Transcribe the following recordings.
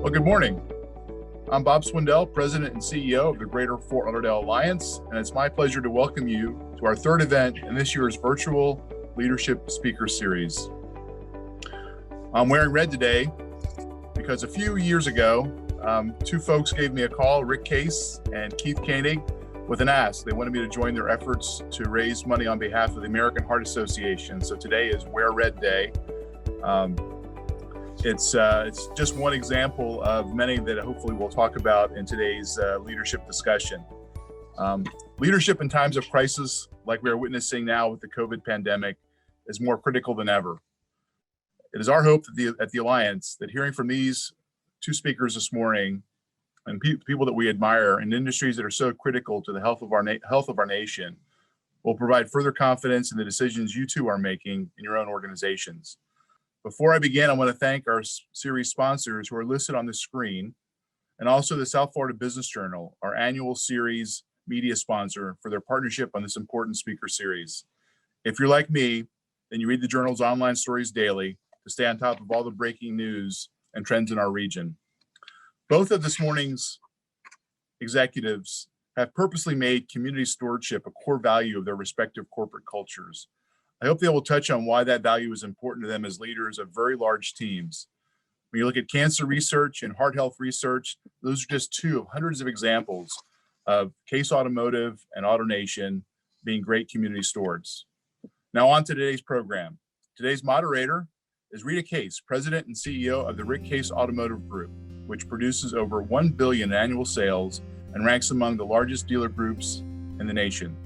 Well, good morning. I'm Bob Swindell, President and CEO of the Greater Fort Lauderdale Alliance, and it's my pleasure to welcome you to our third event in this year's virtual Leadership Speaker Series. I'm wearing red today because a few years ago, two folks gave me a call, Rick Case and Keith Koenig, with an ask. They wanted me to join their efforts to raise money on behalf of the American Heart Association. So today is Wear Red Day. It's just one example of many that hopefully we'll talk about in today's leadership discussion. Leadership in times of crisis, like we are witnessing now with the COVID pandemic, is more critical than ever. It is our hope that at the Alliance that hearing from these two speakers this morning and people that we admire in industries that are so critical to the health of our nation will provide further confidence in the decisions you two are making in your own organizations. Before I begin, I want to thank our series sponsors who are listed on the screen, and also the South Florida Business Journal, our annual series media sponsor, for their partnership on this important speaker series. If you're like me, then you read the journal's online stories daily to stay on top of all the breaking news and trends in our region. Both of this morning's executives have purposely made community stewardship a core value of their respective corporate cultures. I hope they will touch on why that value is important to them as leaders of very large teams. When you look at cancer research and heart health research, those are just two of hundreds of examples of Case Automotive and AutoNation being great community stewards. Now on to today's program. Today's moderator is Rita Case, President and CEO of the Rick Case Automotive Group, which produces over $1 billion in annual sales and ranks among the largest dealer groups in the nation.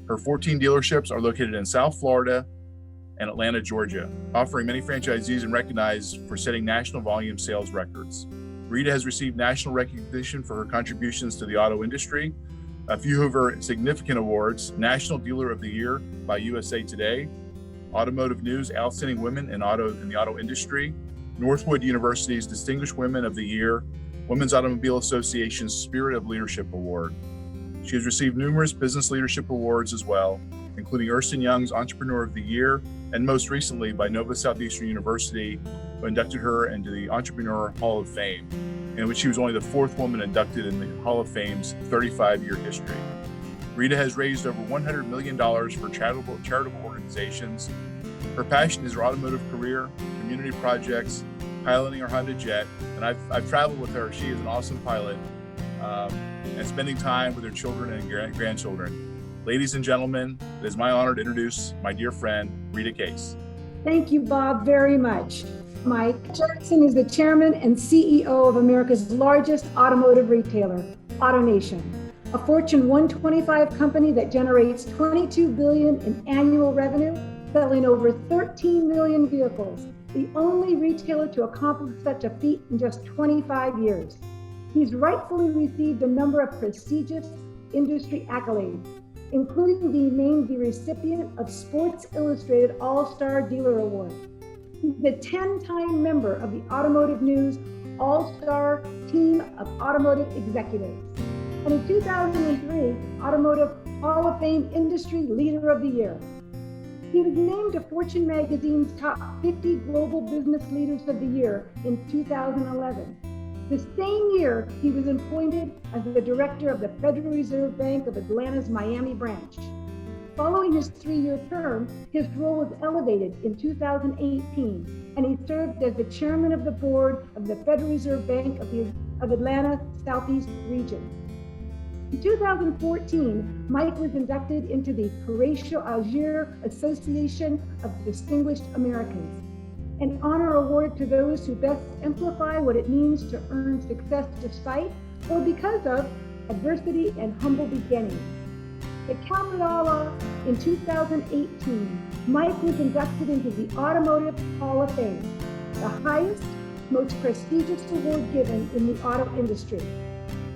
Her 14 dealerships are located in South Florida and Atlanta, Georgia, offering many franchisees and recognized for setting national volume sales records. Rita has received national recognition for her contributions to the auto industry, a few of her significant awards: National Dealer of the Year by USA Today, Automotive News Outstanding Women in the Auto Industry, Northwood University's Distinguished Women of the Year, Women's Automobile Association's Spirit of Leadership Award. She has received numerous business leadership awards as well, including Ernst & Young's Entrepreneur of the Year, and most recently by Nova Southeastern University, who inducted her into the Entrepreneur Hall of Fame, in which she was only the fourth woman inducted in the Hall of Fame's 35-year history. Rita has raised over $100 million for charitable organizations. Her passion is her automotive career, community projects, piloting her Honda Jet, and I've traveled with her. She is an awesome pilot, and spending time with her children and grandchildren. Ladies and gentlemen, it is my honor to introduce my dear friend, Rita Case. Thank you, Bob, very much. Mike Jackson is the chairman and CEO of America's largest automotive retailer, AutoNation, a Fortune 125 company that generates $22 billion in annual revenue, selling over 13 million vehicles, the only retailer to accomplish such a feat in just 25 years. He's rightfully received a number of prestigious industry accolades, including being named the recipient of Sports Illustrated All-Star Dealer Award. He's a 10-time member of the Automotive News All-Star Team of Automotive Executives. And in 2003, Automotive Hall of Fame Industry Leader of the Year. He was named to Fortune magazine's top 50 Global Business Leaders of the Year in 2011. The same year, he was appointed as the director of the Federal Reserve Bank of Atlanta's Miami branch. Following his 3-year term, his role was elevated in 2018, and he served as the chairman of the board of the Federal Reserve Bank of Atlanta Southeast region. In 2014, Mike was inducted into the Horatio Algier Association of Distinguished Americans, an honor awarded to those who best exemplify what it means to earn success despite or because of adversity and humble beginnings. To cap it all off, in 2018, Mike was inducted into the Automotive Hall of Fame, the highest, most prestigious award given in the auto industry.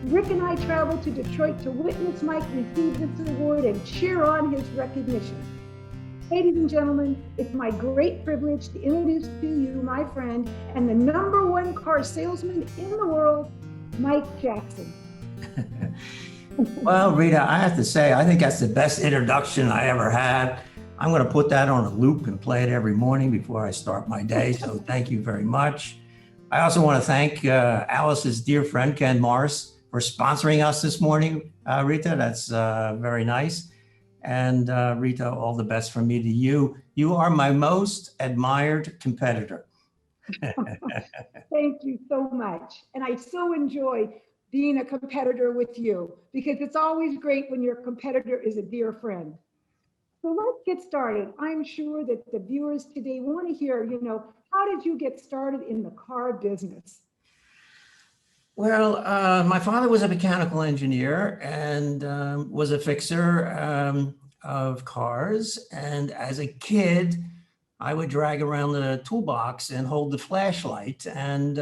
Rick and I traveled to Detroit to witness Mike receive this award and cheer on his recognition. Ladies and gentlemen, it's my great privilege to introduce to you my friend and the #1 car salesman in the world, Mike Jackson. Well, Rita, I have to say, I think that's the best introduction I ever had. I'm going to put that on a loop and play it every morning before I start my day. So thank you very much. I also want to thank Alice's dear friend, Ken Morris, for sponsoring us this morning, Rita. That's very nice. And Rita, all the best from me to you. You are my most admired competitor. Thank you so much. And I so enjoy being a competitor with you because it's always great when your competitor is a dear friend. So let's get started. I'm sure that the viewers today want to hear, how did you get started in the car business? Well, my father was a mechanical engineer and was a fixer of cars. And as a kid, I would drag around the toolbox and hold the flashlight. And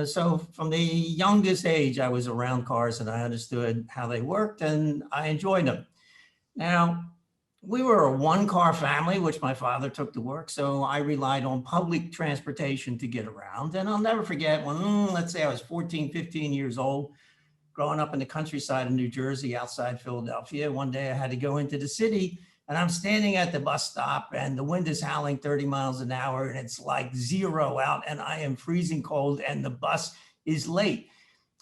so from the youngest age, I was around cars and I understood how they worked and I enjoyed them. Now, we were a one-car family, which my father took to work. So I relied on public transportation to get around. And I'll never forget when, let's say I was 14, 15 years old, growing up in the countryside of New Jersey, outside Philadelphia. One day I had to go into the city and I'm standing at the bus stop and the wind is howling 30 miles an hour and it's like 0 out and I am freezing cold and the bus is late.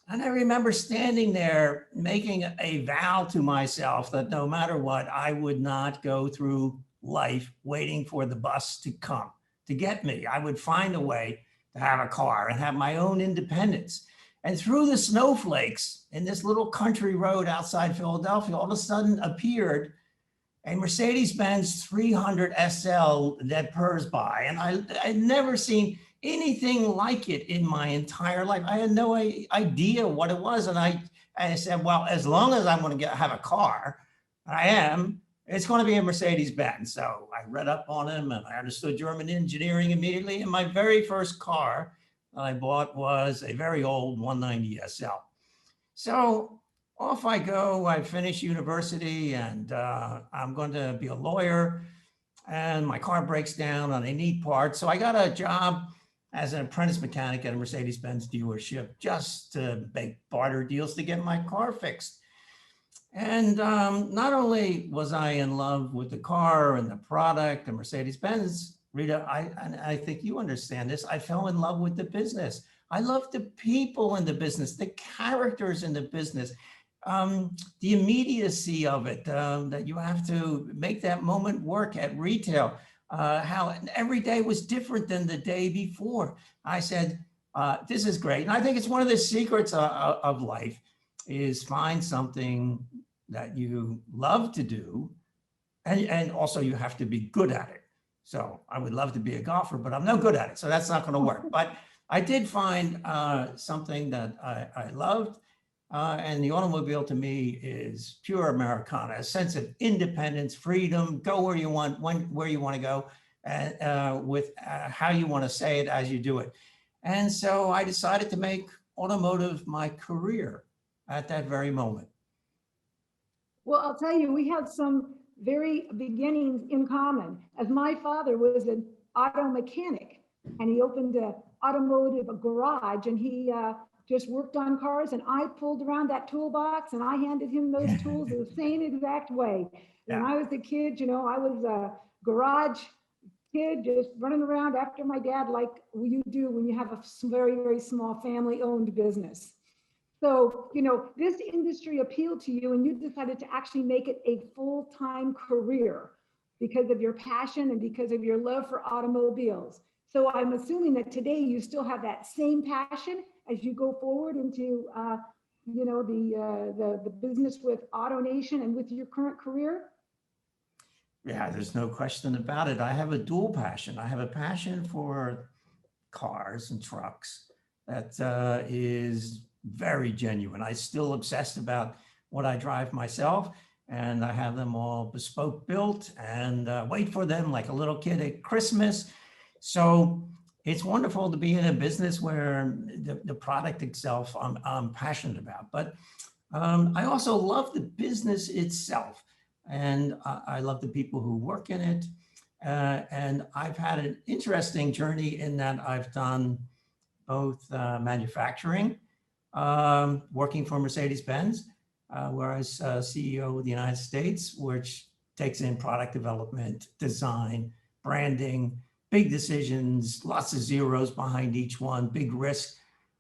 And I remember standing there making a vow to myself that no matter what, I would not go through life waiting for the bus to come to get me. I would find a way to have a car and have my own independence. And through the snowflakes in this little country road outside Philadelphia, all of a sudden appeared a Mercedes-Benz 300 SL that purrs by. And I'd never seen anything like it in my entire life. I had no idea what it was. And I said, well, as long as I'm going to have a car, it's going to be a Mercedes-Benz. So I read up on them and I understood German engineering immediately. And my very first car that I bought was a very old 190 SL. So off I go. I finish university and I'm going to be a lawyer and my car breaks down and I need parts. So I got a job as an apprentice mechanic at a Mercedes-Benz dealership just to make barter deals to get my car fixed. And not only was I in love with the car and the product, the Mercedes-Benz, Rita, I think you understand this, I fell in love with the business. I love the people in the business, the characters in the business, the immediacy of it, that you have to make that moment work at retail. How every day was different than the day before. I said, this is great. And I think it's one of the secrets of life is find something that you love to do. And also you have to be good at it. So I would love to be a golfer, but I'm no good at it. So that's not going to work. But I did find something that I loved. And the automobile to me is pure Americana, a sense of independence, freedom, go where you want, where you want to go, and with how you want to say it as you do it. And so I decided to make automotive my career at that very moment. Well, I'll tell you, we have some very beginnings in common, as my father was an auto mechanic and he opened an automotive garage and he just worked on cars and I pulled around that toolbox and I handed him those tools the same exact way. When I was a kid, I was a garage kid just running around after my dad like you do when you have a very, very small family owned business. So, this industry appealed to you and you decided to actually make it a full-time career because of your passion and because of your love for automobiles. So I'm assuming that today you still have that same passion as you go forward into, the business with AutoNation and with your current career? Yeah, there's no question about it. I have a dual passion. I have a passion for cars and trucks that is very genuine. I still obsessed about what I drive myself and I have them all bespoke built and wait for them like a little kid at Christmas. So it's wonderful to be in a business where the product itself I'm passionate about, but I also love the business itself. And I love the people who work in it. And I've had an interesting journey in that I've done both manufacturing, working for Mercedes-Benz, where I was CEO of the United States, which takes in product development, design, branding, big decisions, lots of zeros behind each one, big risk.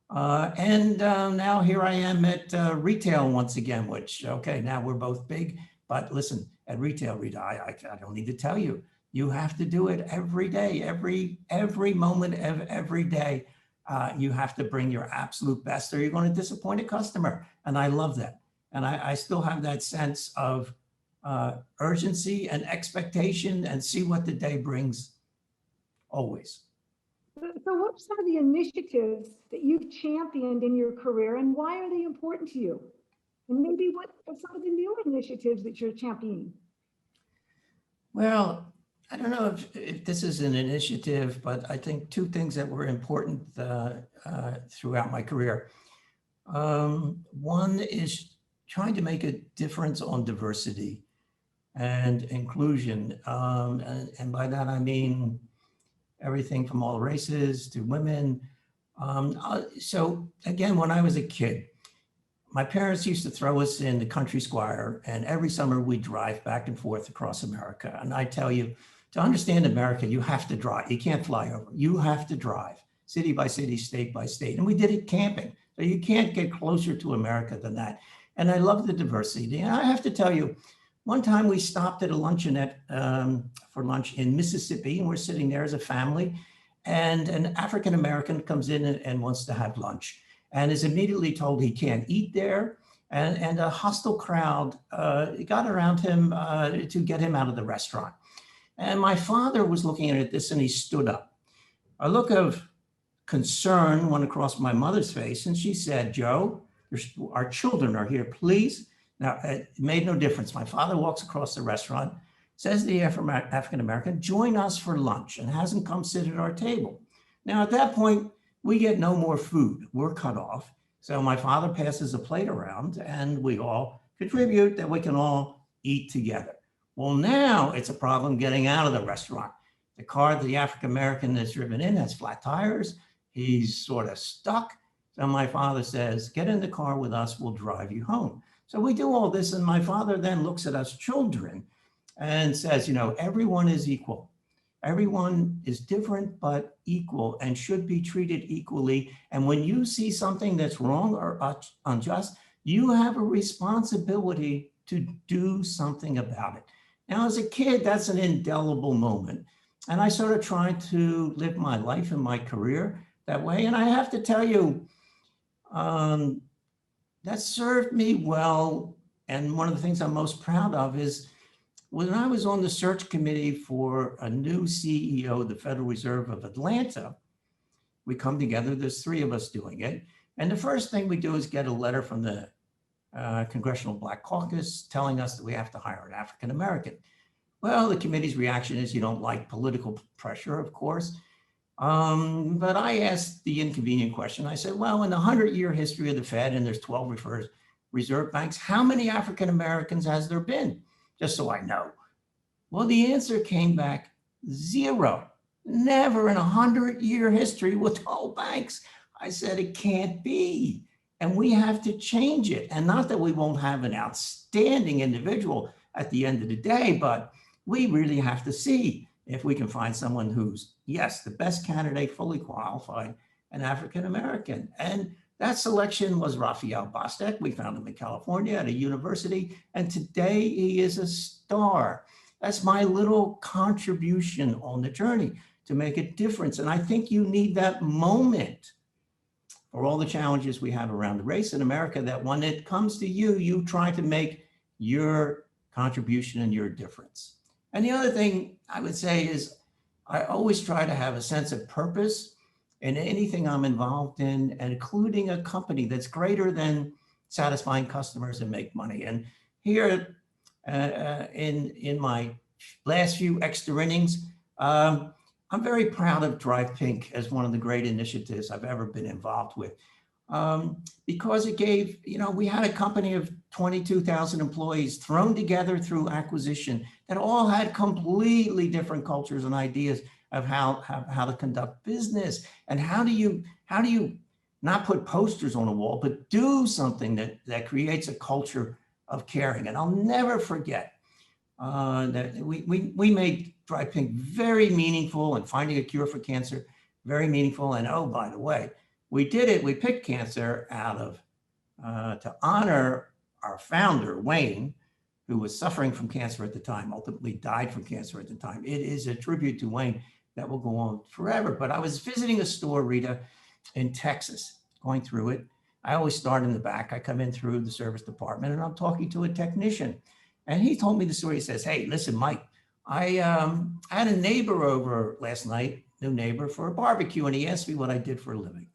And now here I am at retail once again, which, okay, now we're both big, but listen, at retail, Rita, I don't need to tell you, you have to do it every day, every moment of every day. You have to bring your absolute best or you're going to disappoint a customer. And I love that. And I still have that sense of urgency and expectation and see what the day brings always. So what are some of the initiatives that you've championed in your career and why are they important to you? And maybe what are some of the new initiatives that you're championing? Well, I don't know if this is an initiative, but I think two things that were important throughout my career. One is trying to make a difference on diversity and inclusion. And by that, I mean everything from all races to women. So again, when I was a kid, my parents used to throw us in the country square, and every summer we'd drive back and forth across America. And I tell you, to understand America, you have to drive. You can't fly over. You have to drive city by city, state by state. And we did it camping. So you can't get closer to America than that. And I love the diversity. And I have to tell you, one time we stopped at a luncheonette for lunch in Mississippi, and we're sitting there as a family, and an African-American comes in and wants to have lunch and is immediately told he can't eat there. And a hostile crowd got around him to get him out of the restaurant. And my father was looking at this and he stood up. A look of concern went across my mother's face and she said, "Joe, our children are here, please." Now, it made no difference. My father walks across the restaurant, says to the African-American, "Join us for lunch," and hasn't come sit at our table. Now, at that point, we get no more food. We're cut off. So my father passes a plate around and we all contribute that we can all eat together. Well, now it's a problem getting out of the restaurant. The car that the African-American is driven in has flat tires. He's sort of stuck. So my father says, "Get in the car with us, we'll drive you home." So we do all this, and my father then looks at us children and says, everyone is equal. Everyone is different, but equal and should be treated equally. And when you see something that's wrong or unjust, you have a responsibility to do something about it. Now, as a kid, that's an indelible moment. And I started trying to live my life and my career that way. And I have to tell you, that served me well. And one of the things I'm most proud of is when I was on the search committee for a new CEO of the Federal Reserve of Atlanta, we come together, there's three of us doing it. And the first thing we do is get a letter from the Congressional Black Caucus telling us that we have to hire an African-American. Well, the committee's reaction is you don't like political pressure, of course. But I asked the inconvenient question. I said, well, in the 100-year history of the Fed, and there's 12 reserve banks, how many African-Americans has there been? Just so I know. Well, the answer came back 0. Never in a 100-year history with 12 banks. I said, it can't be. And we have to change it. And not that we won't have an outstanding individual at the end of the day, but we really have to see if we can find someone who's, yes, the best candidate, fully qualified, an African-American. And that selection was Raphael Bostek. We found him in California at a university, and today he is a star. That's my little contribution on the journey to make a difference. And I think you need that moment for all the challenges we have around the race in America, that when it comes to you, you try to make your contribution and your difference. And the other thing I would say is I always try to have a sense of purpose in anything I'm involved in, and including a company that's greater than satisfying customers and make money. And here in my last few extra innings, I'm very proud of Drive Pink as one of the great initiatives I've ever been involved with. Because it gave, we had a company of 22,000 employees thrown together through acquisition that all had completely different cultures and ideas of how to conduct business. And how do you not put posters on a wall, but do something that creates a culture of caring. And I'll never forget that we made Drive Pink very meaningful, and finding a cure for cancer very meaningful. And oh, by the way, we did it. We picked cancer out of to honor our founder, Wayne, who was suffering from cancer at the time, ultimately died from cancer at the time. It is a tribute to Wayne that will go on forever. But I was visiting a store, Rita, in Texas, going through it. I always start in the back. I come in through the service department and I'm talking to a technician. And he told me the story. He says, hey, listen, Mike, I had a neighbor over last night, new neighbor, for a barbecue. And he asked me what I did for a living.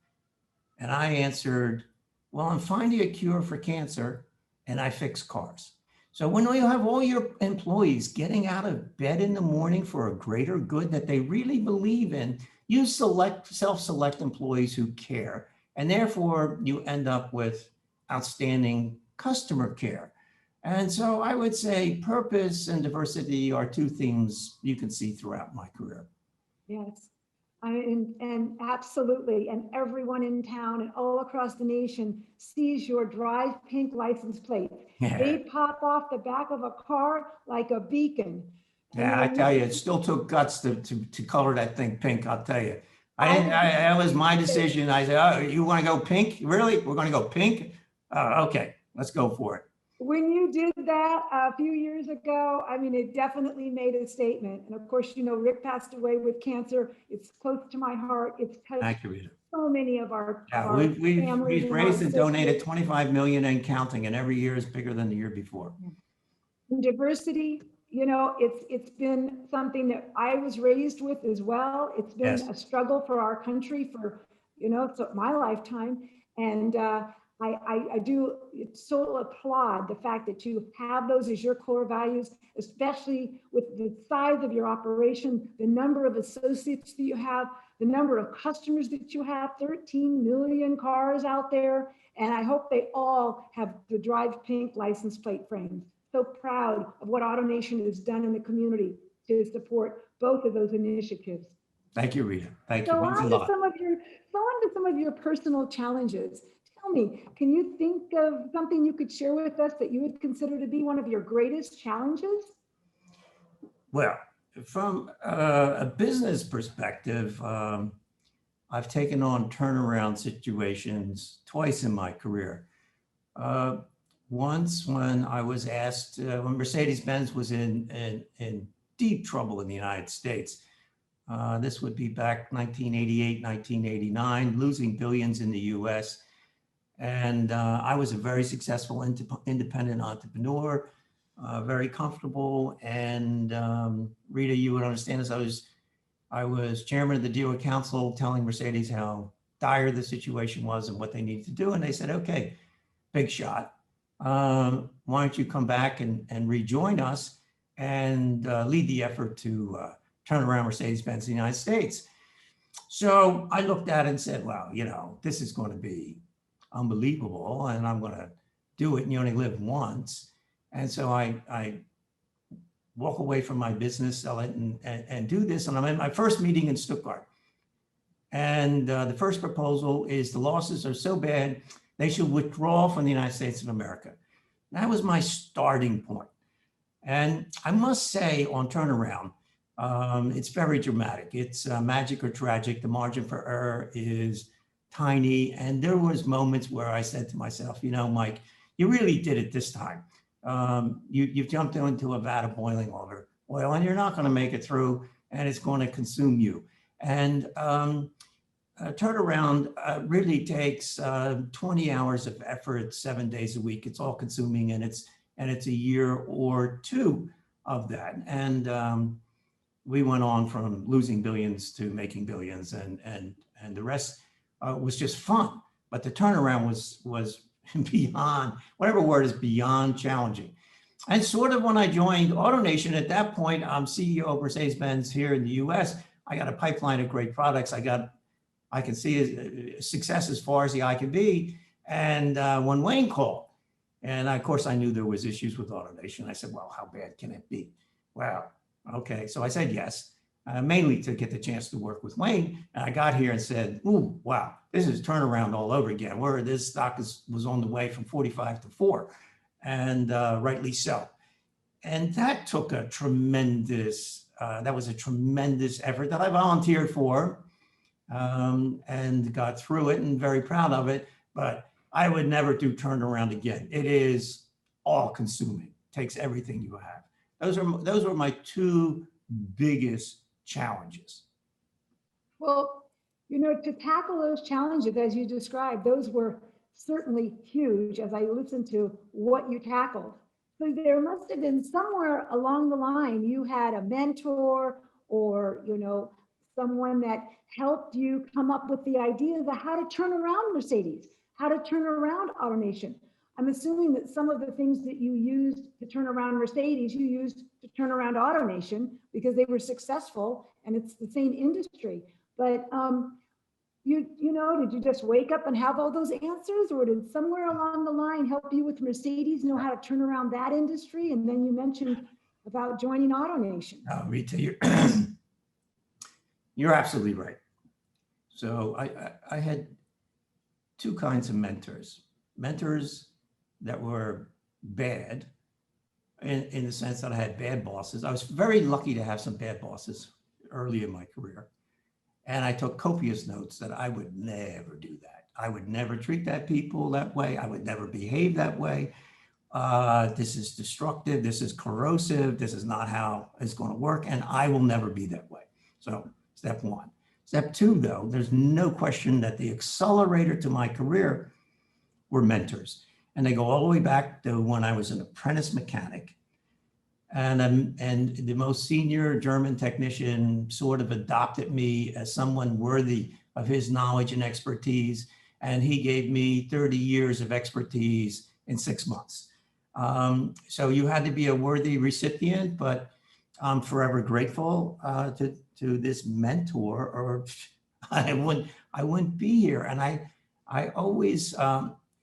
And I answered, well, I'm finding a cure for cancer and I fix cars. So when you have all your employees getting out of bed in the morning for a greater good that they really believe in, you self-select employees who care. And therefore you end up with outstanding customer care. And so I would say purpose and diversity are two themes you can see throughout my career. Yes, and absolutely. And everyone in town and all across the nation sees your Drive Pink license plate. Yeah. They pop off the back of a car like a beacon. Yeah, I tell you, it still took guts to color that thing pink, I'll tell you. That was my decision. I said, oh, you want to go pink? Really? We're going to go pink? Okay, let's go for it. When you did that a few years ago, I mean, it definitely made a statement. And of course, you know, Rick passed away with cancer. It's close to my heart. It's touched so many of our, we've raised and donated 25 million and counting, and every year is bigger than the year before. And diversity, you know, it's been something that I was raised with as well. It's been a struggle for our country for, you know, my lifetime. And I do so applaud the fact that you have those as your core values, especially with the size of your operation, the number of associates that you have, the number of customers that you have, 13 million cars out there. And I hope they all have the Drive Pink license plate frames. So proud of what AutoNation has done in the community to support both of those initiatives. Thank you, Rita. Thank you. So on to some of your personal challenges. Tell me, can you think of something you could share with us that you would consider to be one of your greatest challenges? Well, from a business perspective, I've taken on turnaround situations twice in my career. Once when I was asked, when Mercedes-Benz was in deep trouble in the United States. This would be back 1988, 1989, losing billions in the US. And I was a very successful independent entrepreneur, very comfortable. And Rita, you would understand this. I was chairman of the dealer council, telling Mercedes how dire the situation was and what they needed to do. And they said, okay, big shot. Why don't you come back and rejoin us and lead the effort to turn around Mercedes-Benz in the United States. So I looked at it and said, well, you know, this is going to be unbelievable and I'm going to do it, and you only live once. And so I walk away from my business, sell it and do this. And I'm in my first meeting in Stuttgart. And the first proposal is the losses are so bad, they should withdraw from the United States of America. That was my starting point. And I must say on turnaround, it's very dramatic. It's magic or tragic. The margin for error is tiny. And there was moments where I said to myself, you know, Mike, you really did it this time. You've jumped into a vat of boiling oil and you're not going to make it through and it's going to consume you. And a turnaround really takes 20 hours of effort, 7 days a week. It's all consuming and it's a year or two of that. And we went on from losing billions to making billions, and the rest was just fun. But the turnaround was beyond, whatever word is beyond challenging. And sort of when I joined AutoNation, at that point, I'm CEO of Mercedes-Benz here in the US. I got a pipeline of great products. I can see success as far as the eye can be. And when Wayne called, and of course I knew there was issues with AutoNation, I said, well, how bad can it be? Well, okay, so I said yes, mainly to get the chance to work with Wayne. And I got here and said, ooh, wow, this is turnaround all over again, where this stock was on the way from 45 to 4, and rightly so. And that took a tremendous That was a tremendous effort that I volunteered for, and got through it and very proud of it. But I would never do turnaround again. It is all consuming, takes everything you have. Those were my two biggest challenges. Well, to tackle those challenges, as you described, those were certainly huge as I listened to what you tackled. So there must have been somewhere along the line, you had a mentor or, someone that helped you come up with the ideas of how to turn around Mercedes, how to turn around AutoNation. I'm assuming that some of the things that you used to turn around Mercedes, you used to turn around AutoNation because they were successful and it's the same industry. But did you just wake up and have all those answers, or did somewhere along the line help you with Mercedes know how to turn around that industry? And then you mentioned about joining AutoNation. Rita, you're absolutely right. So I had two kinds of mentors that were bad in the sense that I had bad bosses. I was very lucky to have some bad bosses early in my career. And I took copious notes that I would never do that. I would never treat people that way. I would never behave that way. This is destructive. This is corrosive. This is not how it's going to work. And I will never be that way. So step one. Step two, though, there's no question that the accelerator to my career were mentors. And they go all the way back to when I was an apprentice mechanic. And the most senior German technician sort of adopted me as someone worthy of his knowledge and expertise. And he gave me 30 years of expertise in 6 months. So you had to be a worthy recipient, but I'm forever grateful to this mentor, or I wouldn't be here. And I always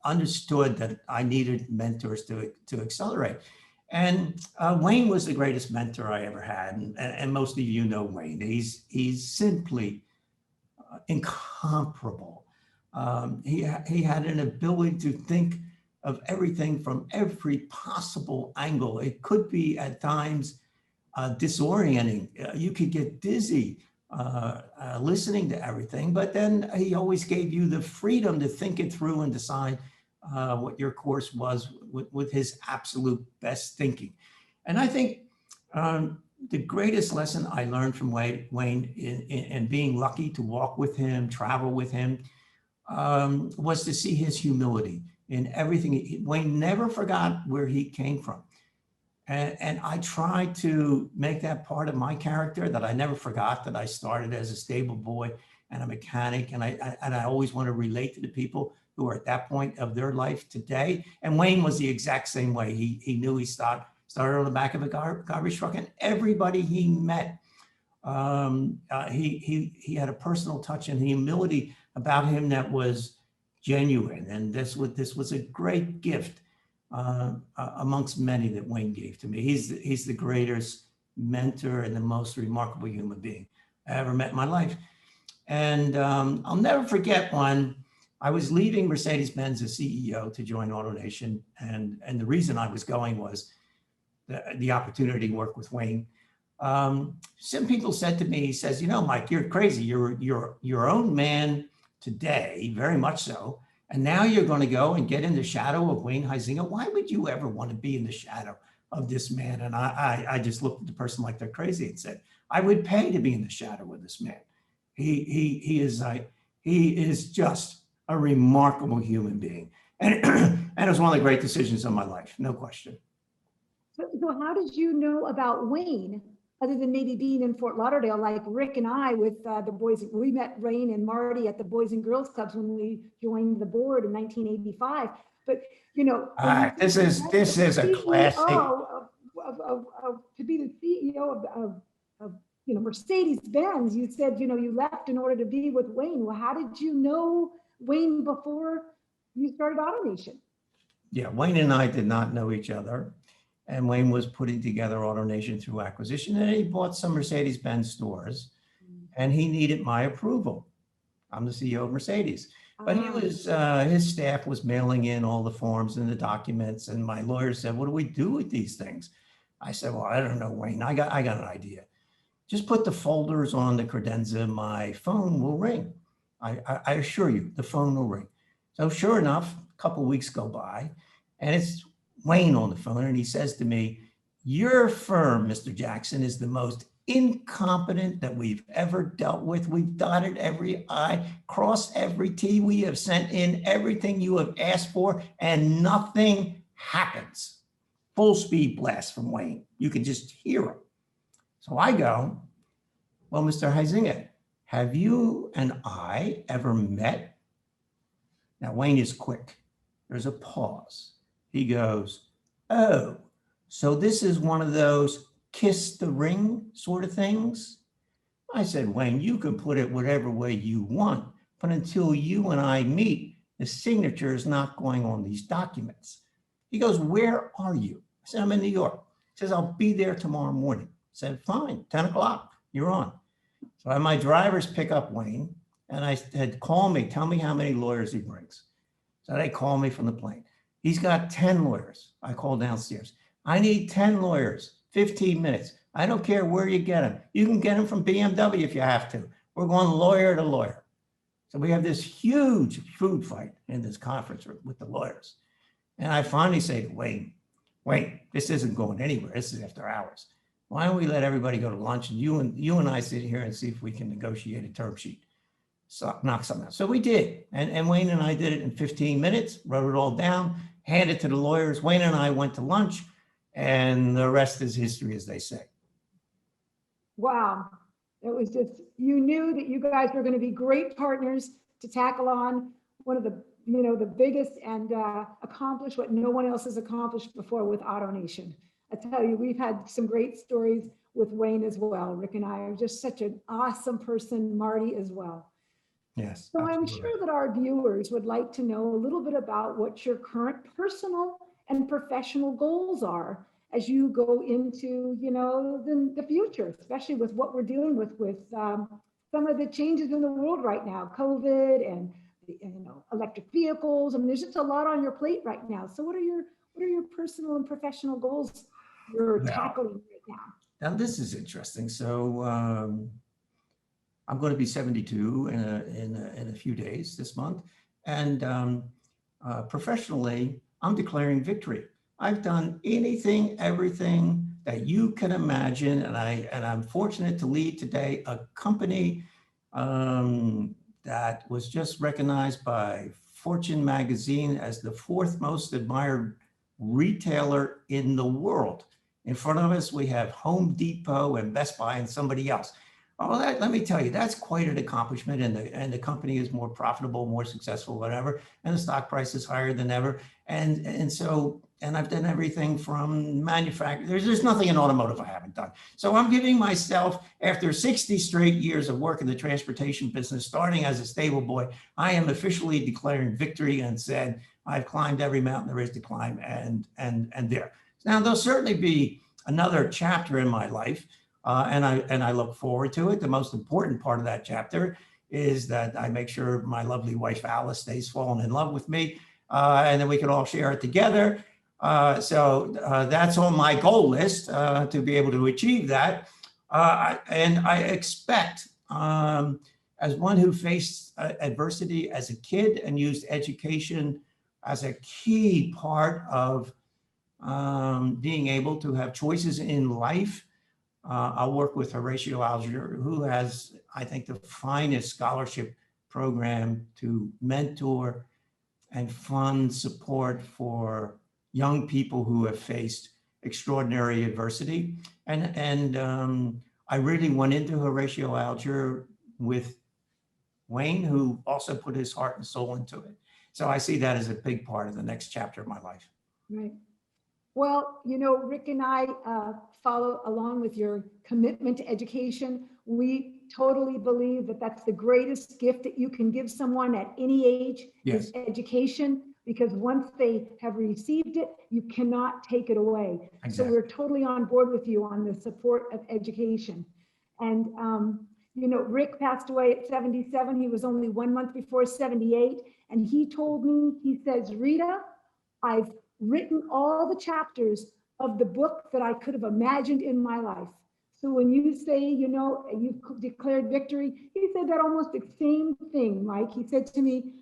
understood that I needed mentors to accelerate. And Wayne was the greatest mentor I ever had. And most of you know Wayne. He's simply incomparable. He had an ability to think of everything from every possible angle. It could be at times disorienting. You could get dizzy listening to everything, but then he always gave you the freedom to think it through and decide what your course was with his absolute best thinking. And I think the greatest lesson I learned from Wayne in being lucky to walk with him, travel with him, was to see his humility in everything. Wayne never forgot where he came from. And I tried to make that part of my character, that I never forgot that I started as a stable boy and a mechanic. And I always want to relate to the people who are at that point of their life today. And Wayne was the exact same way. He knew he started on the back of a garbage truck, and everybody he met, he had a personal touch and humility about him that was genuine. And this was a great gift amongst many that Wayne gave to me. He's the greatest mentor and the most remarkable human being I ever met in my life. And I'll never forget when I was leaving Mercedes-Benz as CEO to join AutoNation, and the reason I was going was the opportunity to work with Wayne. Some people said to me, he says, Mike, you're crazy. You're your own man today, very much so. And now you're going to go and get in the shadow of Wayne Huizinga. Why would you ever want to be in the shadow of this man? And I just looked at the person like they're crazy and said, I would pay to be in the shadow of this man. He is just a remarkable human being. And it was one of the great decisions of my life, no question. So how did you know about Wayne, other than maybe being in Fort Lauderdale, like Rick and I with the boys? We met Wayne and Marty at the Boys and Girls Clubs when we joined the board in 1985. But this is a classic. To be the CEO of Mercedes-Benz, you said you left in order to be with Wayne. Well, how did you know Wayne before you started AutoNation? Yeah, Wayne and I did not know each other. And Wayne was putting together AutoNation through acquisition, and he bought some Mercedes-Benz stores, and he needed my approval. I'm the CEO of Mercedes, but he was his staff was mailing in all the forms and the documents, and my lawyer said, "What do we do with these things?" I said, "Well, I don't know, Wayne. I got an idea." just put the folders on the credenza, my phone will ring. I assure you, the phone will ring. So sure enough, a couple of weeks go by, and it's Wayne on the phone, and he says to me, "Your firm, Mr. Jackson, is the most incompetent that we've ever dealt with. We've dotted every I, crossed every T. We have sent in everything you have asked for, and nothing happens." Full speed blast from Wayne. You can just hear him. So I go, "Well, Mr. Huizinga, have you and I ever met?" Now, Wayne is quick. There's a pause. He goes, "Oh, so this is one of those kiss the ring sort of things?" I said, "Wayne, you can put it whatever way you want, but until you and I meet, the signature is not going on these documents." He goes, "Where are you?" I said, "I'm in New York." He says, "I'll be there tomorrow morning." I said, "Fine, 10 o'clock, you're on." So I had my drivers pick up Wayne, and I said, "Call me, tell me how many lawyers he brings." So they call me from the plane. "He's got 10 lawyers. I call downstairs. "I need 10 lawyers, 15 minutes. I don't care where you get them. You can get them from BMW if you have to. We're going lawyer to lawyer." So we have this huge food fight in this conference room with the lawyers. And I finally say to Wayne, "Wayne, this isn't going anywhere. This is after hours. Why don't we let everybody go to lunch, and you and I sit here and see if we can negotiate a term sheet, so knock something out." So we did. And Wayne and I did it in 15 minutes, wrote it all down, handed it to the lawyers. Wayne and I went to lunch, and the rest is history, as they say. Wow. It was just, you knew that you guys were going to be great partners to tackle on one of the, the biggest and accomplish what no one else has accomplished before with AutoNation. I tell you, we've had some great stories with Wayne as well. Rick and I are just such an awesome person, Marty as well. Yes. So I'm absolutely. sure that our viewers would like to know a little bit about what your current personal and professional goals are as you go into, the future, especially with what we're dealing with some of the changes in the world right now, COVID and electric vehicles. I mean, there's just a lot on your plate right now. So what are your personal and professional goals you're tackling right now? Now this is interesting. So I'm going to be 72 in a few days this month, and professionally, I'm declaring victory. I've done anything, everything that you can imagine, and I'm fortunate to lead today a company that was just recognized by Fortune magazine as the 4th most admired retailer in the world. In front of us, we have Home Depot and Best Buy and somebody else. Oh, let me tell you, that's quite an accomplishment, and the company is more profitable, more successful, whatever, and the stock price is higher than ever. And I've done everything from manufacturing. There's nothing in automotive I haven't done. So I'm giving myself, after 60 straight years of work in the transportation business, starting as a stable boy, I am officially declaring victory and said, I've climbed every mountain there is to climb, and there. Now, there'll certainly be another chapter in my life. And I look forward to it. The most important part of that chapter is that I make sure my lovely wife, Alice, stays falling in love with me, and then we can all share it together. So that's on my goal list to be able to achieve that. And I expect, as one who faced adversity as a kid and used education as a key part of being able to have choices in life, I'll work with Horatio Alger, who has, I think, the finest scholarship program to mentor and fund support for young people who have faced extraordinary adversity. And I really went into Horatio Alger with Wayne, who also put his heart and soul into it. So I see that as a big part of the next chapter of my life. Right. Well, Rick and I follow along with your commitment to education. We totally believe that that's the greatest gift that you can give someone at any age. Yes. Is education, because once they have received it, you cannot take it away. Exactly. So we're totally on board with you on the support of education. And, Rick passed away at 77. He was only 1 month before 78. And he told me, he says, "Rita, I've written all the chapters of the book that I could have imagined in my life. So when you say, you've declared victory, he said that almost the same thing, Mike. He said to me,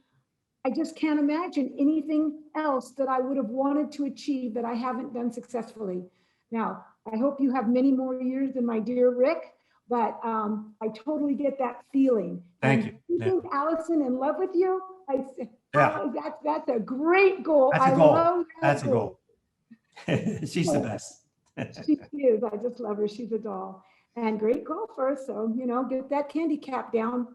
I just can't imagine anything else that I would have wanted to achieve that I haven't done successfully. Now, I hope you have many more years than my dear Rick, but I totally get that feeling. Thank And you. keeping Allison in love with you, I said, Yeah. that's a great goal. That's a I goal. love that That's a goal. She's the best. She is. I just love her. She's a doll and great golfer. So, get that handicap down.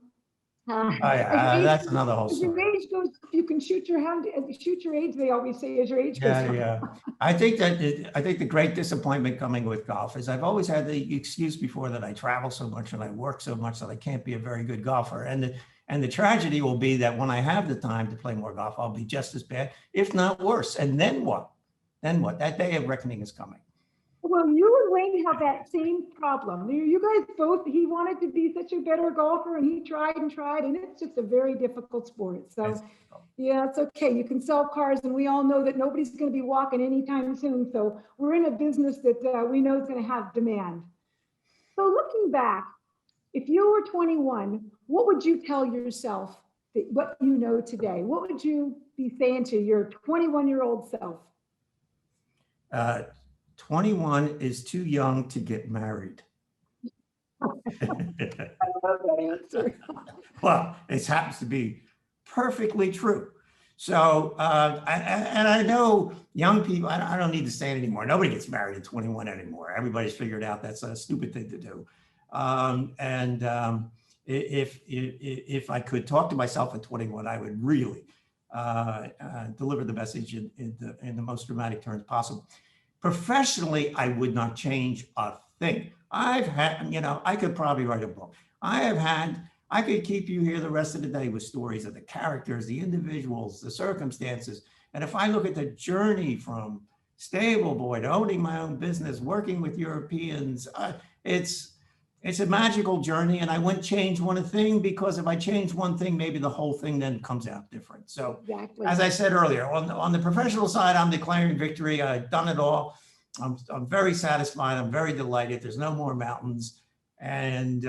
Oh, yeah, that's another whole as your story. age goes, you can shoot your hand, shoot your age. They always say as your age goes Yeah, on. yeah. I think the great disappointment coming with golf is I've always had the excuse before that I travel so much and I work so much that I can't be a very good golfer. And the tragedy will be that when I have the time to play more golf, I'll be just as bad, if not worse. And then what? Then what? That day of reckoning is coming. Well, you and Wayne have that same problem. You guys both, he wanted to be such a better golfer and he tried, and it's just a very difficult sport. So yeah, it's okay. You can sell cars and we all know that nobody's going to be walking anytime soon. So we're in a business that we know is going to have demand. So looking back, if you were 21, what would you tell yourself that what you know today? What would you be saying to your 21-year-old self? 21 is too young to get married. I love that answer. Well, it happens to be perfectly true. So, I know young people, I don't need to say it anymore. Nobody gets married at 21 anymore. Everybody's figured out that's a stupid thing to do. If I could talk to myself at 21, I would really deliver the message in the most dramatic terms possible. Professionally, I would not change a thing. I've had, I could probably write a book. I could keep you here the rest of the day with stories of the characters, the individuals, the circumstances. And if I look at the journey from stable boy to owning my own business, working with Europeans, it's a magical journey, and I wouldn't change one thing, because if I change one thing, maybe the whole thing then comes out different. So exactly. As I said earlier, on the professional side, I'm declaring victory. I've done it all. I'm very satisfied. I'm very delighted. There's no more mountains. And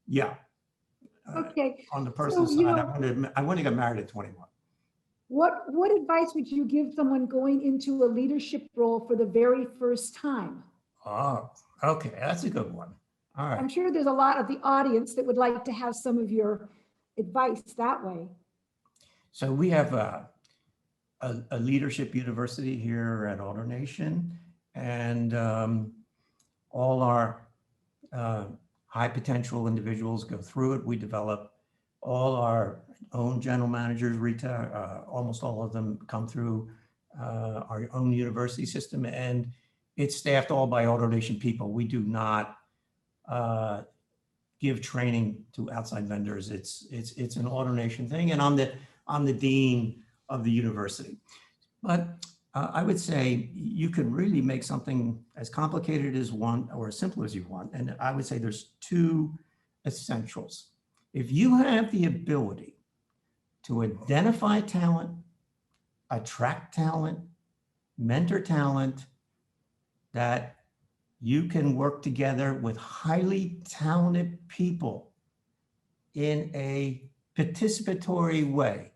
yeah. Okay. On the personal side, I want to get married at 21. What advice would you give someone going into a leadership role for the very first time? Oh, okay. That's a good one. All right. I'm sure there's a lot of the audience that would like to have some of your advice that way. So we have a leadership university here at AutoNation, and all our high potential individuals go through it. We develop all our own general managers, Rita, almost all of them come through our own university system, and it's staffed all by AutoNation people. We do not give training to outside vendors. It's an AutoNation thing, and I'm the dean of the university. But I would say you can really make something as complicated as one or as simple as you want. And I would say there's two essentials. If you have the ability to identify talent, attract talent, mentor talent, that you can work together with highly talented people in a participatory way,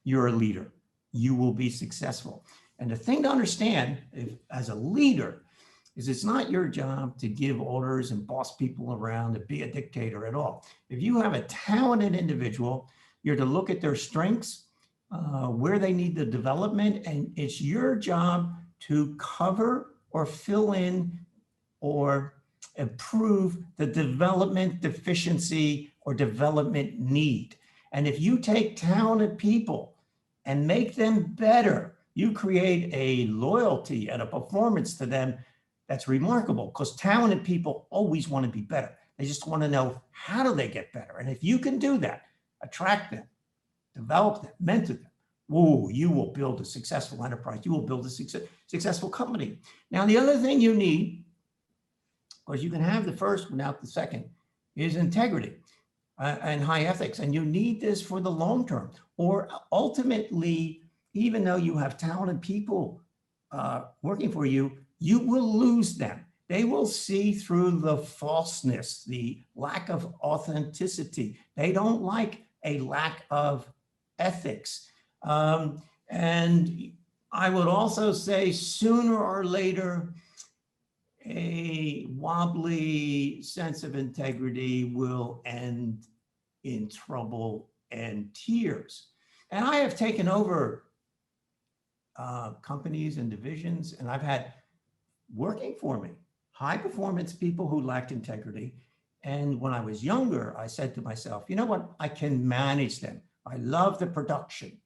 you're a leader. You will be successful. And the thing to understand as a leader is it's not your job to give orders and boss people around and be a dictator at all. If you have a talented individual, you're to look at their strengths, where they need the development, and it's your job to cover or fill in or improve the development deficiency or development need. And if you take talented people and make them better, you create a loyalty and a performance to them that's remarkable, because talented people always want to be better. They just want to know, how do they get better? And if you can do that, attract them, develop them, mentor them, whoa, you will build a successful enterprise. You will build a successful company. Now, the other thing you need, because you can have the first without the second, is integrity and high ethics. And you need this for the long term. Or ultimately, even though you have talented people working for you, you will lose them. They will see through the falseness, the lack of authenticity. They don't like a lack of ethics. And I would also say sooner or later, a wobbly sense of integrity will end in trouble and tears. And I have taken over companies and divisions, and I've had working for me high performance people who lacked integrity. And when I was younger, I said to myself, you know what? I can manage them. I love the production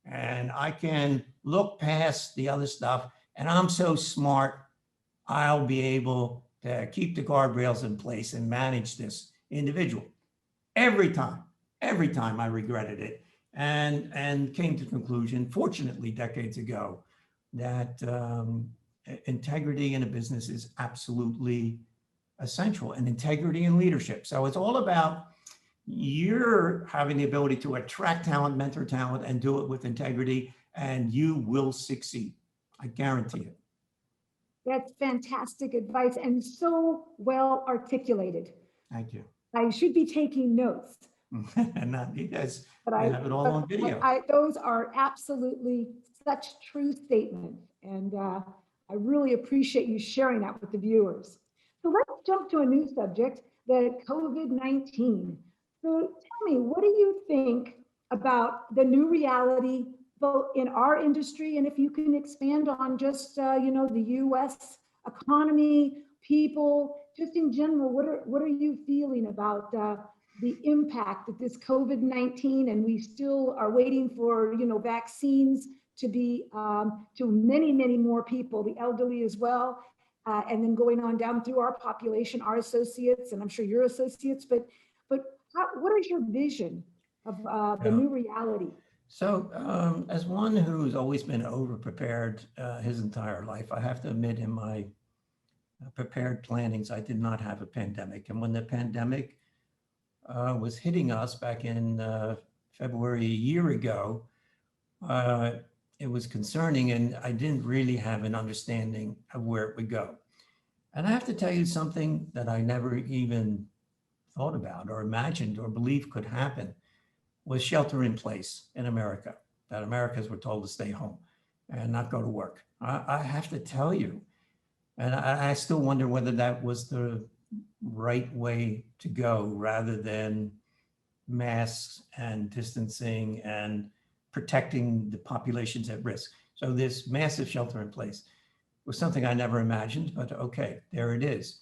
and I can look past the other stuff. And I'm so smart, I'll be able to keep the guardrails in place and manage this individual. Every time I regretted it and came to the conclusion, fortunately, decades ago, that integrity in a business is absolutely essential, and integrity in leadership. So it's all about you're having the ability to attract talent, mentor talent, and do it with integrity, and you will succeed. I guarantee it. That's fantastic advice and so well articulated. Thank you. I should be taking notes. And not because But I I have it all on video. those are absolutely such true statements. And I really appreciate you sharing that with the viewers. So let's jump to a new subject, the COVID-19. So tell me, what do you think about the new reality, both in our industry, and if you can expand on just, the US economy, people, just in general, what are you feeling about the impact of this COVID-19, and we still are waiting for, vaccines to be to many, many more people, the elderly as well, and then going on down through our population, our associates, and I'm sure your associates, but what is your vision of the new reality? So as one who's always been over-prepared his entire life, I have to admit in my prepared plannings, I did not have a pandemic. And when the pandemic was hitting us back in February a year ago, it was concerning, and I didn't really have an understanding of where it would go. And I have to tell you something that I never even thought about or imagined or believed could happen was shelter in place in America, that Americans were told to stay home and not go to work. I have to tell you, and I still wonder whether that was the right way to go rather than masks and distancing and protecting the populations at risk. So this massive shelter in place was something I never imagined, but okay, there it is.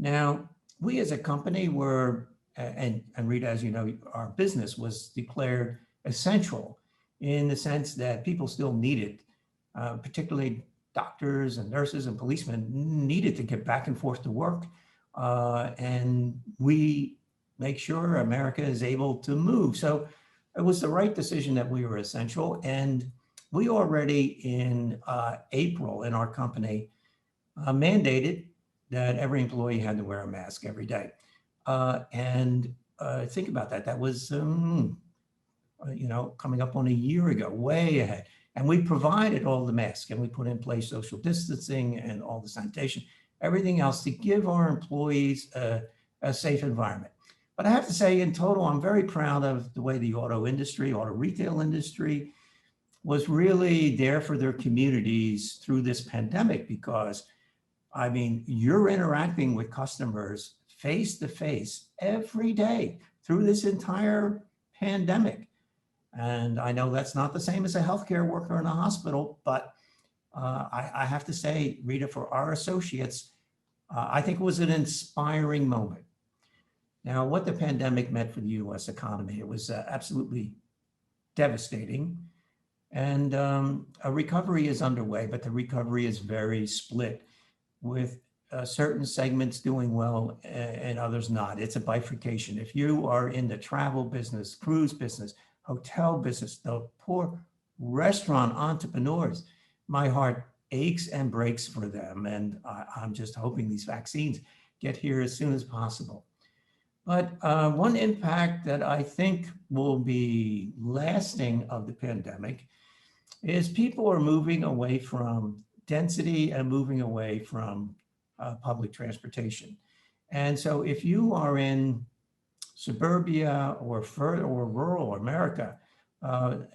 Now, we as a company were, and Rita, as you know, our business was declared essential in the sense that people still needed, particularly doctors and nurses and policemen needed to get back and forth to work. And we make sure America is able to move. So it was the right decision that we were essential. And we already in April in our company mandated that every employee had to wear a mask every day. And think about that. That was, coming up on a year ago, way ahead. And we provided all the masks and we put in place social distancing and all the sanitation, everything else to give our employees a safe environment. But I have to say, in total, I'm very proud of the way the auto retail industry was really there for their communities through this pandemic, because I mean, you're interacting with customers face to face every day through this entire pandemic. And I know that's not the same as a healthcare worker in a hospital, but I have to say, Rita, for our associates, I think it was an inspiring moment. Now, what the pandemic meant for the US economy, it was absolutely devastating. And a recovery is underway, but the recovery is very split, with certain segments doing well and others not. It's a bifurcation. If you are in the travel business, cruise business, hotel business, the poor restaurant entrepreneurs, my heart aches and breaks for them. And I'm just hoping these vaccines get here as soon as possible. But one impact that I think will be lasting of the pandemic is people are moving away from density and moving away from public transportation. And so if you are in suburbia or rural America,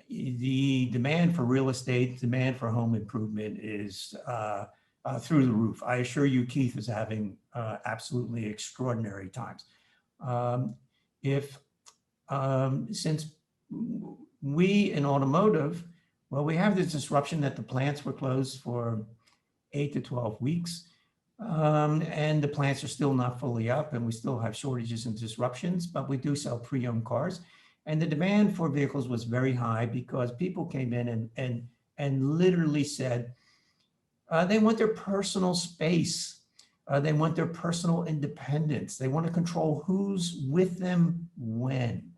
the demand for real estate, demand for home improvement is through the roof. I assure you, Keith is having absolutely extraordinary times. Since we in automotive, well, we have this disruption that the plants were closed for 8 to 12 weeks. And the plants are still not fully up, and we still have shortages and disruptions, but we do sell pre-owned cars. And the demand for vehicles was very high because people came in and literally said they want their personal space. They want their personal independence. They want to control who's with them when.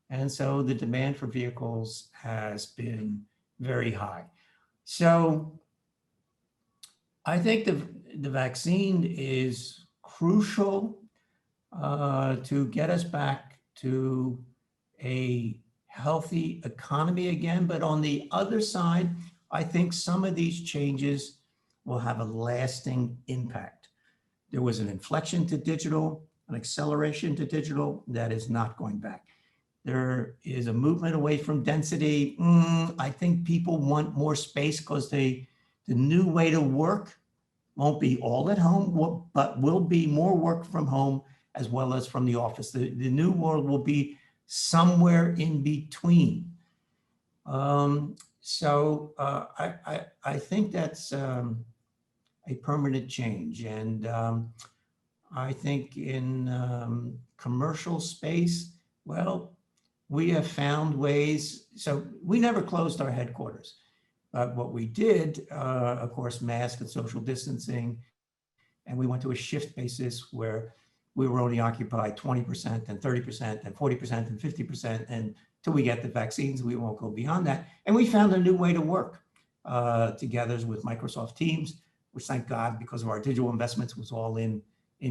And so the demand for vehicles has been very high. So I think the vaccine is crucial to get us back to a healthy economy again. But on the other side, I think some of these changes will have a lasting impact. There was an inflection to digital, an acceleration to digital that is not going back. There is a movement away from density. I think people want more space because the new way to work won't be all at home, but will be more work from home as well as from the office. The new world will be somewhere in between. So I think that's a permanent change. And I think in commercial space, well, we have found ways. So we never closed our headquarters. But what we did, of course, mask and social distancing, and we went to a shift basis where we were only occupied 20% and 30% and 40% and 50%. And till we get the vaccines, we won't go beyond that. And we found a new way to work together with Microsoft Teams, which thank God, because of our digital investments, was all in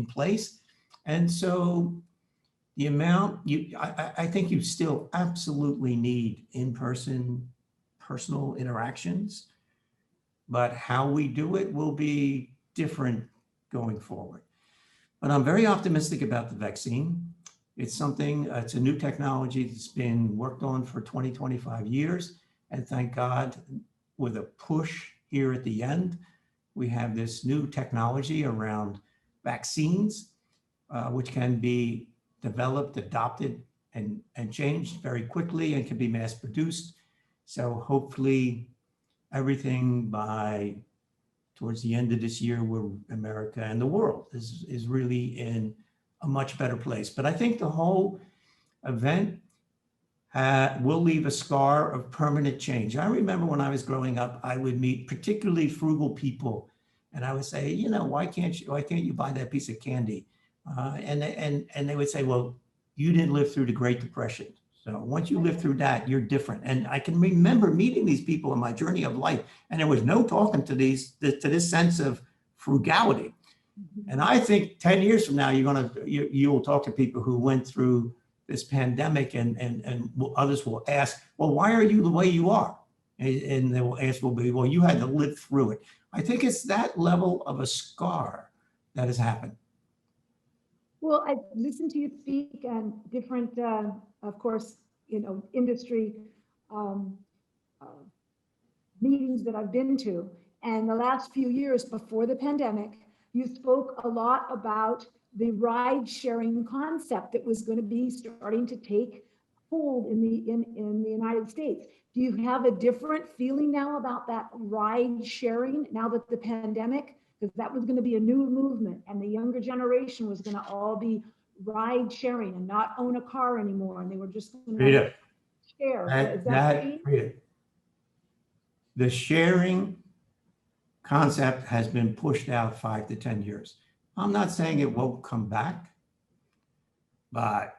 place. And so the amount, I think you still absolutely need in-person personal interactions, but how we do it will be different going forward. But I'm very optimistic about the vaccine. It's it's a new technology that's been worked on for 20, 25 years. And thank God, with a push here at the end, we have this new technology around vaccines, which can be developed, adopted, and changed very quickly and can be mass produced. So hopefully everything towards the end of this year, where America and the world is really in a much better place. But I think the whole event will leave a scar of permanent change. I remember when I was growing up, I would meet particularly frugal people, and I would say, why can't you buy that piece of candy? And they would say, well, you didn't live through the Great Depression. So once you live through that, you're different. And I can remember meeting these people in my journey of life, and there was no talking to this sense of frugality. And I think 10 years from now, you will talk to people who went through this pandemic, and others will ask, well, why are you the way you are? And they will answer, well, you had to live through it. I think it's that level of a scar that has happened. Well, I've listened to you speak on different, of course, industry meetings that I've been to. And the last few years before the pandemic, you spoke a lot about the ride sharing concept that was going to be starting to take hold in the United States. Do you have a different feeling now about that ride sharing now that the pandemic, because that was going to be a new movement, and the younger generation was going to all be ride sharing and not own a car anymore, and they were just going to share. Rita, the sharing concept has been pushed out 5 to 10 years. I'm not saying it won't come back, but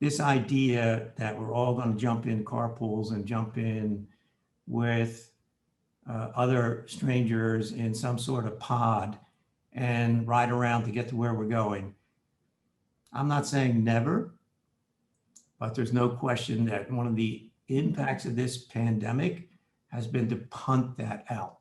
this idea that we're all going to jump in carpools and jump in with other strangers in some sort of pod and ride around to get to where we're going. I'm not saying never, but there's no question that one of the impacts of this pandemic has been to punt that out.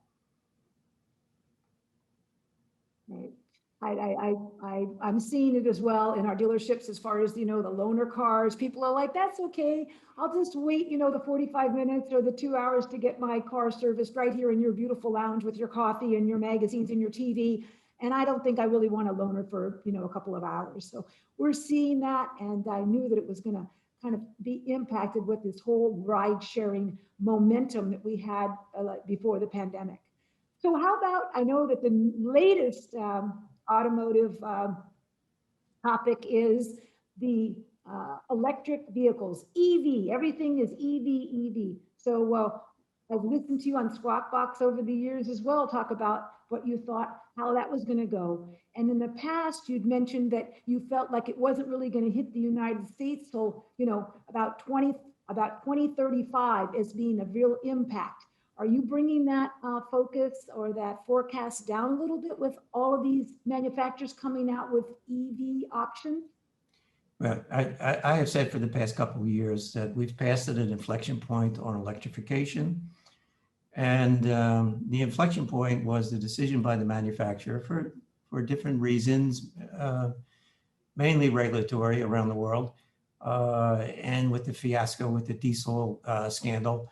I'm seeing it as well in our dealerships as far as, the loaner cars. People are like, that's okay. I'll just wait, the 45 minutes or the 2 hours to get my car serviced right here in your beautiful lounge with your coffee and your magazines and your TV. And I don't think I really want a loaner for, a couple of hours. So we're seeing that. And I knew that it was going to kind of be impacted with this whole ride sharing momentum that we had before the pandemic. So how about, I know that the latest automotive topic is the electric vehicles, EV. Everything is EV, EV. So I've listened to you on Squawk Box over the years as well, talk about what you thought, how that was going to go. And in the past, you'd mentioned that you felt like it wasn't really going to hit the United States till, about 2035 as being a real impact. Are you bringing that focus or that forecast down a little bit with all of these manufacturers coming out with EV options? Well, I have said for the past couple of years that we've passed at an inflection point on electrification. And the inflection point was the decision by the manufacturer for different reasons, mainly regulatory around the world, and with the fiasco with the diesel scandal,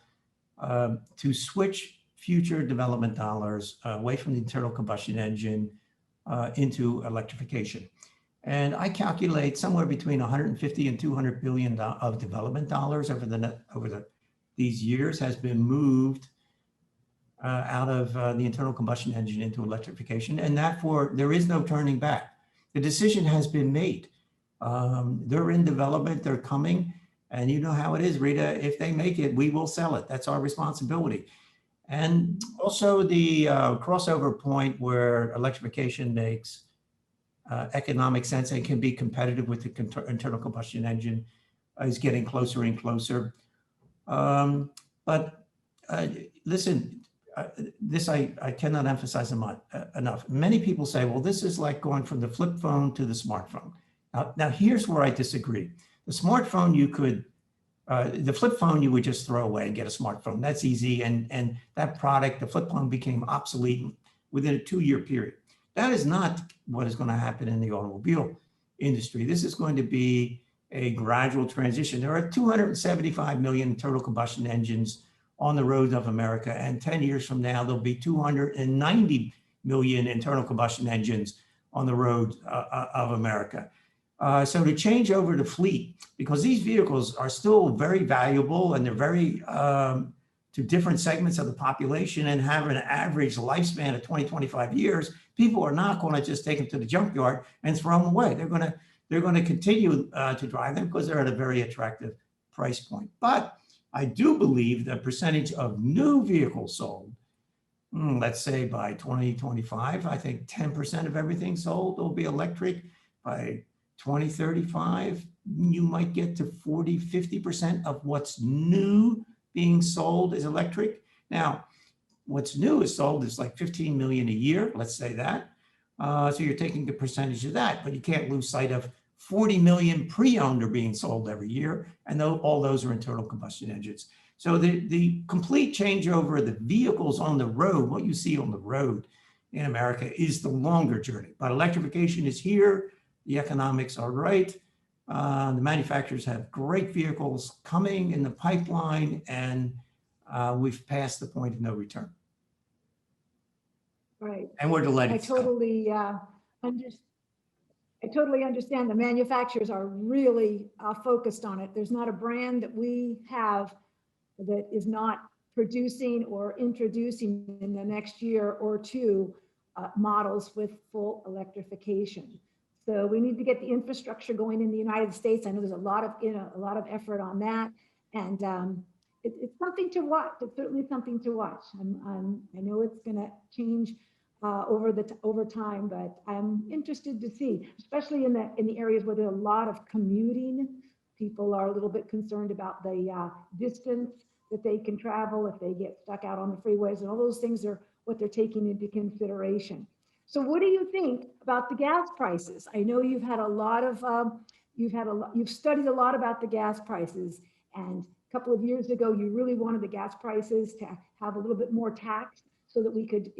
to switch future development dollars away from the internal combustion engine into electrification. And I calculate somewhere between 150 and 200 billion of development dollars over these years has been moved out of the internal combustion engine into electrification, and therefore there is no turning back. The decision has been made. They're in development, they're coming, and you know how it is, Rita, if they make it, we will sell it. That's our responsibility. And also the crossover point where electrification makes economic sense and can be competitive with the internal combustion engine is getting closer and closer. But listen, this I cannot emphasize enough. Many people say, well, this is like going from the flip phone to the smartphone. Now here's where I disagree. The smartphone the flip phone you would just throw away and get a smartphone. That's easy. And that product, the flip phone, became obsolete within a 2-year period. That is not what is going to happen in the automobile industry. This is going to be a gradual transition. There are 275 million internal combustion engines on the roads of America, and 10 years from now, there'll be 290 million internal combustion engines on the roads of America. So to change over to fleet, because these vehicles are still very valuable and they're very to different segments of the population and have an average lifespan of 20-25 years, people are not going to just take them to the junkyard and throw them away. They're going to continue to drive them because they're at a very attractive price point. But I do believe the percentage of new vehicles sold, let's say by 2025, I think 10% of everything sold will be electric. By 2035, you might get to 40-50% of what's new being sold is electric. Now, what's new is sold is like 15 million a year, let's say that. So you're taking a percentage of that, but you can't lose sight of 40 million pre-owned are being sold every year, and all those are internal combustion engines. So the complete changeover of the vehicles on the road, what you see on the road in America, is the longer journey. But electrification is here. The economics are right. The manufacturers have great vehicles coming in the pipeline, and we've passed the point of no return. Right. And we're delighted. I totally understand the manufacturers are really focused on it. There's not a brand that we have that is not producing or introducing in the next year or two models with full electrification. So we need to get the infrastructure going in the United States. I know there's a lot of effort on that, and it's something to watch. It's certainly something to watch. I know it's going to change over time, but I'm interested to see, especially in the areas where there's a lot of commuting. People are a little bit concerned about the distance that they can travel if they get stuck out on the freeways, and all those things are what they're taking into consideration. So what do you think about the gas prices? I know you've had a lot of you've studied a lot about the gas prices, and a couple of years ago you really wanted the gas prices to have a little bit more tax so that we could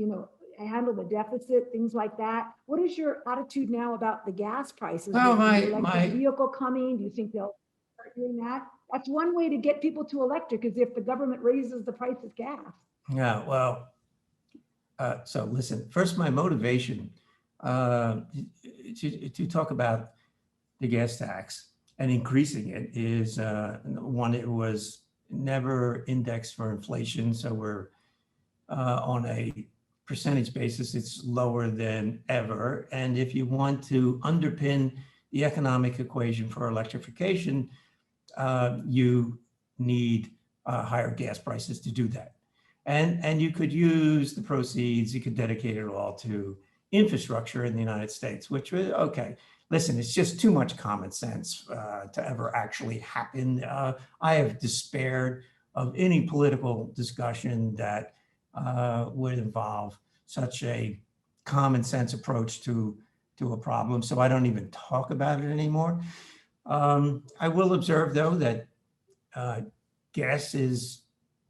handle the deficit, things like that. What is your attitude now about the gas prices? Well, With the my electric vehicle coming, do you think they'll start doing that? That's one way to get people to electric, is if the government raises the price of gas. yeah, well, so listen, first, my motivation to talk about the gas tax and increasing it is one, it was never indexed for inflation. So we're on a percentage basis, it's lower than ever. And if you want to underpin the economic equation for electrification, you need higher gas prices to do that. And you could use the proceeds, you could dedicate it all to infrastructure in the United States, which was, okay, listen, it's just too much common sense to ever actually happen. I have despaired of any political discussion that would involve such a common sense approach to a problem. So I don't even talk about it anymore. I will observe, though, that gas is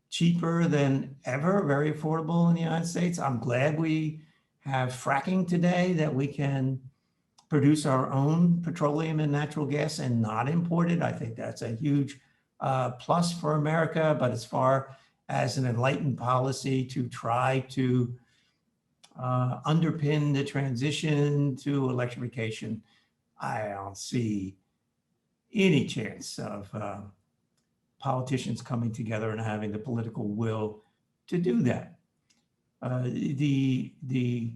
cheaper than ever, very affordable in the United States. I'm glad we have fracking today, that we can produce our own petroleum and natural gas and not import it. I think that's a huge plus for America. But as far as an enlightened policy to try to underpin the transition to electrification, I don't see any chance of politicians coming together and having the political will to do that. The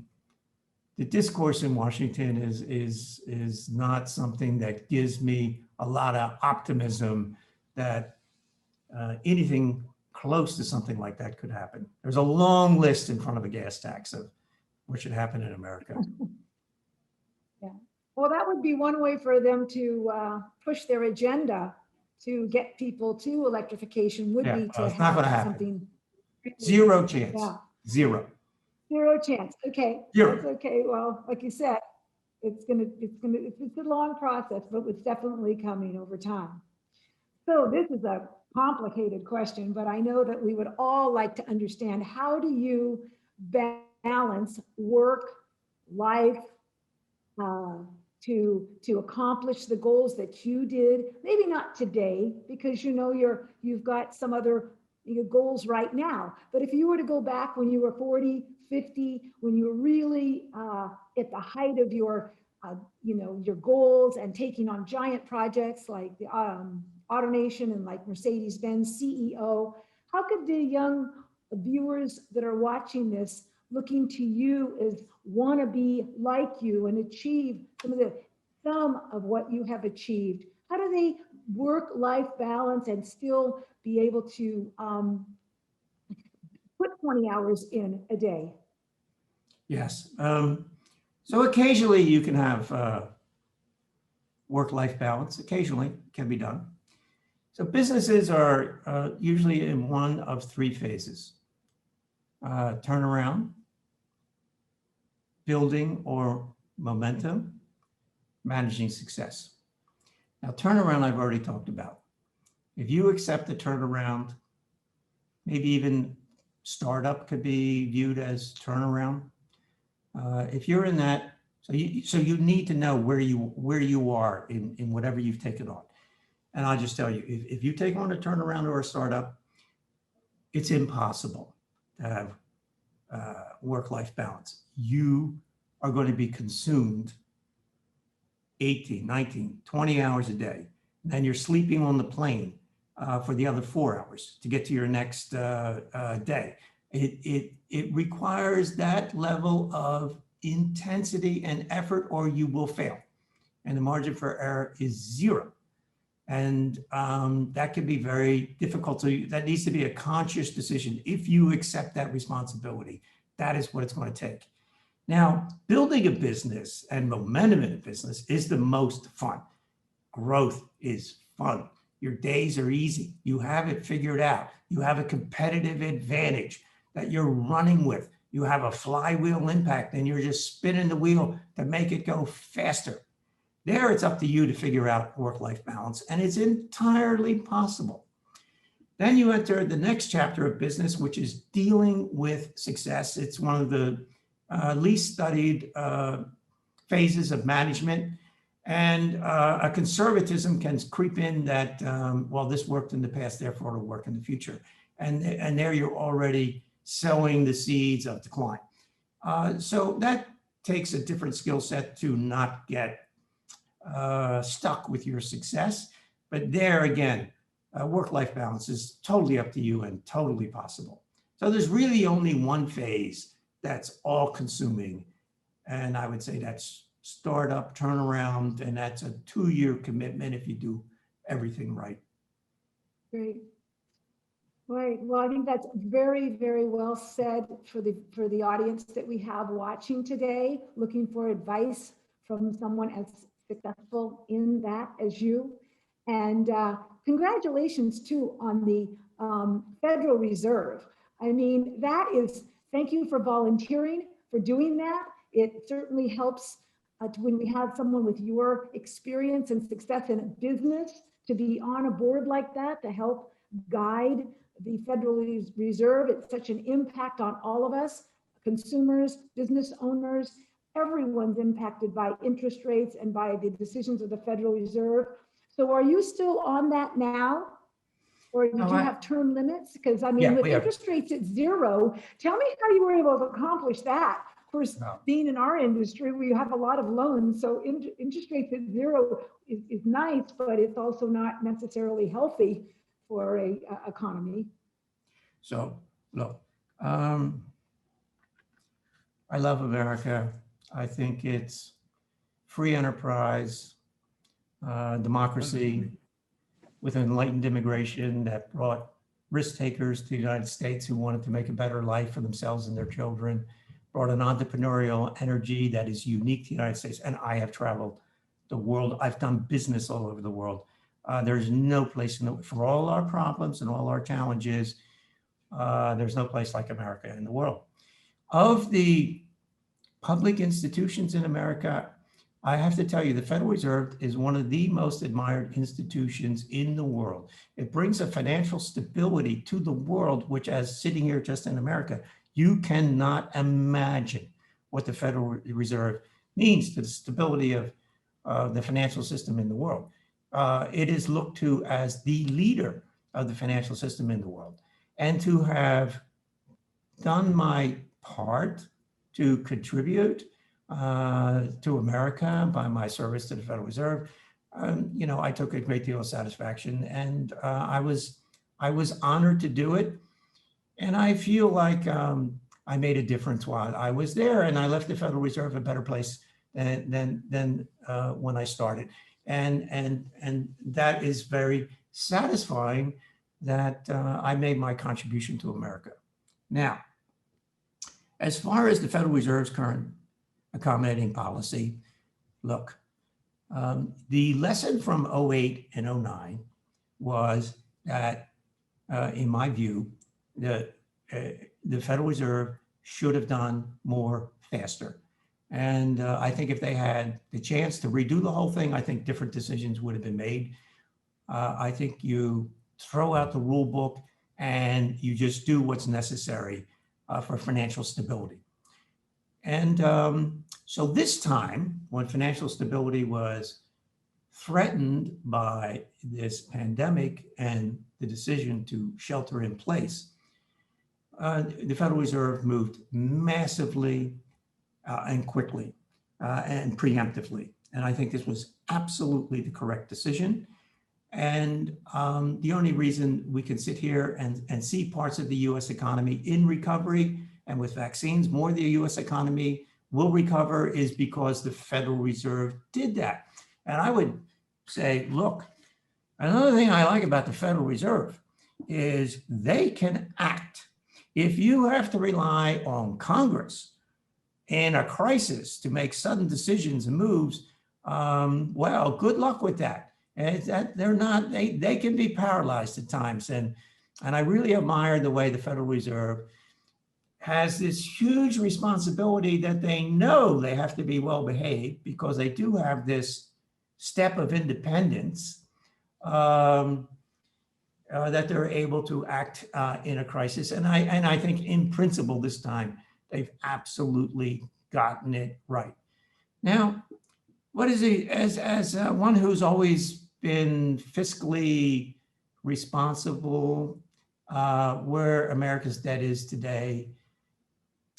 discourse in Washington is not something that gives me a lot of optimism that anything close to something like that could happen. There's a long list in front of a gas tax of what should happen in America. Yeah. Well, that would be one way for them to push their agenda to get people to electrification, would Yeah, be well, to it's not have gonna happen. something. Zero chance. Yeah. Zero. Zero chance. Okay. Zero. That's okay. Well, like you said, it's a long process, but it's definitely coming over time. So this is a complicated question, but I know that we would all like to understand, how do you balance work, life, to accomplish the goals that you did? Maybe not today, because you've got some other goals right now. But if you were to go back when you were 40, 50, when you were really at the height of your goals and taking on giant projects like the AutoNation and like Mercedes-Benz CEO, how could the young viewers that are watching this, looking to you, as want to be like you and achieve some of what you have achieved, how do they work-life balance and still be able to put 20 hours in a day? Yes. So occasionally you can have work-life balance. Occasionally can be done. So businesses are usually in one of three phases: turnaround, building or momentum, managing success. Now, turnaround I've already talked about. If you accept the turnaround, maybe even startup could be viewed as turnaround. If you're in that, so you need to know where you are in whatever you've taken on. And I'll just tell you, if you take on a turnaround or a startup, it's impossible to have work-life balance. You are going to be consumed 18, 19, 20 hours a day. And then you're sleeping on the plane for the other 4 hours to get to your next day. It requires that level of intensity and effort, or you will fail. And the margin for error is zero. And that can be very difficult. So that needs to be a conscious decision. If you accept that responsibility, that is what it's going to take. Now, building a business and momentum in a business is the most fun. Growth is fun. Your days are easy. You have it figured out. You have a competitive advantage that you're running with. You have a flywheel impact, and you're just spinning the wheel to make it go faster. There, it's up to you to figure out work-life balance, and it's entirely possible. Then you enter the next chapter of business, which is dealing with success. It's one of the least studied phases of management. And a conservatism can creep in that, well, this worked in the past, therefore it'll work in the future. And there you're already sowing the seeds of decline. So that takes a different skill set to not get stuck with your success. But there again, work-life balance is totally up to you and totally possible. So there's really only one phase that's all consuming. And I would say that's startup, turnaround, and that's a 2-year commitment if you do everything right. Great. Right. Well, I think that's very, very well said for the audience that we have watching today, looking for advice from someone as successful in that as you. And congratulations too on the Federal Reserve. I mean, thank you for volunteering for doing that. It certainly helps when we have someone with your experience and success in business to be on a board like that to help guide the Federal Reserve. It's such an impact on all of us, consumers, business owners. Everyone's impacted by interest rates and by the decisions of the Federal Reserve. So are you still on that now? Or did you have term limits? Because I mean, with interest rates at 0, tell me how you were able to accomplish that. Of course, being in our industry, we have a lot of loans. So interest rates at 0 is nice, but it's also not necessarily healthy for a economy. So look, I love America. I think it's free enterprise, democracy with enlightened immigration that brought risk takers to the United States who wanted to make a better life for themselves and their children, brought an entrepreneurial energy that is unique to the United States. And I have traveled the world. I've done business all over the world. There's no place for all our problems and all our challenges. There's no place like America in the world. Of the public institutions in America, I have to tell you, the Federal Reserve is one of the most admired institutions in the world. It brings a financial stability to the world, which, as sitting here just in America, you cannot imagine what the Federal Reserve means to the stability of the financial system in the world. It is looked to as the leader of the financial system in the world. And to have done my part to contribute to America by my service to the Federal Reserve, you know, I took a great deal of satisfaction, and I was honored to do it. And I feel like I made a difference while I was there, and I left the Federal Reserve a better place than when I started. And that is very satisfying that I made my contribution to America. Now, as far as the Federal Reserve's current accommodating policy, look, the lesson from 08 and 09 was that, in my view, the Federal Reserve should have done more faster. And I think if they had the chance to redo the whole thing, I think different decisions would have been made. I think you throw out the rule book and you just do what's necessary for financial stability. And so this time, when financial stability was threatened by this pandemic and the decision to shelter in place, the Federal Reserve moved massively and quickly and preemptively. And I think this was absolutely the correct decision. And the only reason we can sit here and see parts of the US economy in recovery, and with vaccines, more of the US economy will recover, is because the Federal Reserve did that. And I would say, look, another thing I like about the Federal Reserve is they can act. If you have to rely on Congress in a crisis to make sudden decisions and moves, well, good luck with that. And they can be paralyzed at times. And I really admire the way the Federal Reserve has this huge responsibility that they know they have to be well behaved because they do have this step of independence that they're able to act in a crisis. And I think in principle this time They've absolutely gotten it right. Now, what is it, as one who's always been fiscally responsible, where America's debt is today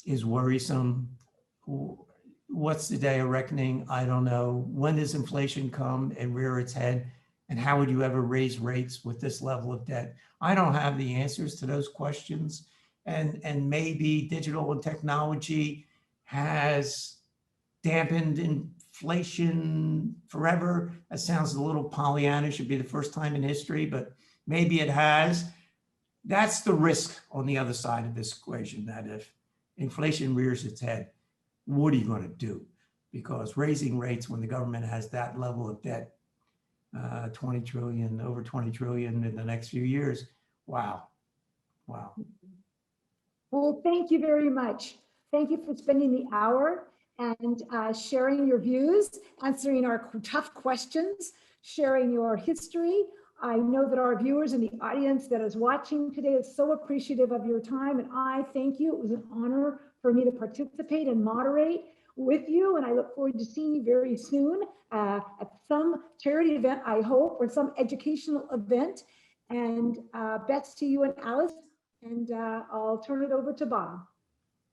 is worrisome. What's the day of reckoning? I don't know. When does inflation come and rear its head? And how would you ever raise rates with this level of debt? I don't have the answers to those questions. And maybe digital and technology has dampened inflation forever. That sounds a little Pollyanna, should be the first time in history, but maybe it has. That's the risk on the other side of this equation, that if inflation rears its head, what are you going to do? Because raising rates when the government has that level of debt, 20 trillion, over 20 trillion in the next few years, wow. Well, thank you very much. Thank you for spending the hour and sharing your views, answering our tough questions, sharing your history. I know that our viewers and the audience that is watching today is so appreciative of your time, and I thank you. It was an honor for me to participate and moderate with you, and I look forward to seeing you very soon at some charity event, I hope, or some educational event. And best to you and Alice, and I'll turn it over to Bob.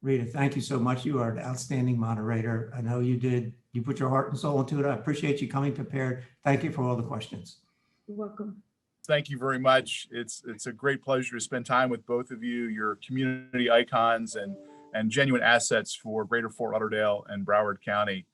Rita, thank you so much. You are an outstanding moderator. I know you did. You put your heart and soul into it. I appreciate you coming prepared. Thank you for all the questions. You're welcome. Thank you very much. It's a great pleasure to spend time with both of you. You're community icons and genuine assets for Greater Fort Lauderdale and Broward County.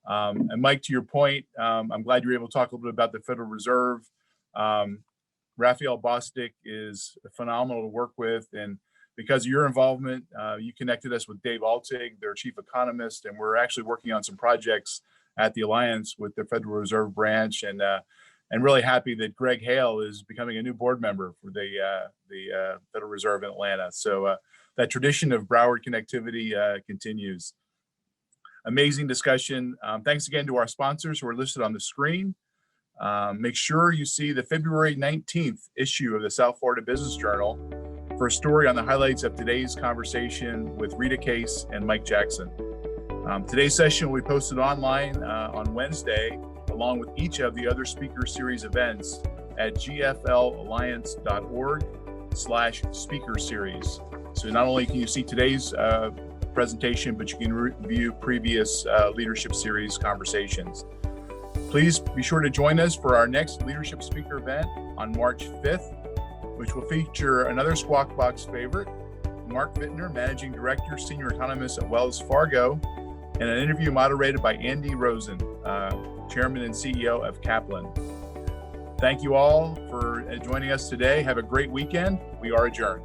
And Mike, to your point, I'm glad you were able to talk a little bit about the Federal Reserve. Raphael Bostic is phenomenal to work with, and because of your involvement, you connected us with Dave Altig, their chief economist, and we're actually working on some projects at the Alliance with the Federal Reserve branch, and really happy that Greg Hale is becoming a new board member for the Federal Reserve in Atlanta. So that tradition of Broward connectivity continues. Amazing discussion. Thanks again to our sponsors who are listed on the screen. Make sure you see the February 19th issue of the South Florida Business Journal for a story on the highlights of today's conversation with Rita Case and Mike Jackson. Today's session will be posted online on Wednesday, along with each of the other speaker series events at gflalliance.org/speaker series. So not only can you see today's presentation, but you can review previous leadership series conversations. Please be sure to join us for our next leadership speaker event on March 5th, which will feature another Squawk Box favorite, Mark Bittner, Managing Director, Senior Economist at Wells Fargo, and an interview moderated by Andy Rosen, Chairman and CEO of Kaplan. Thank you all for joining us today. Have a great weekend. We are adjourned.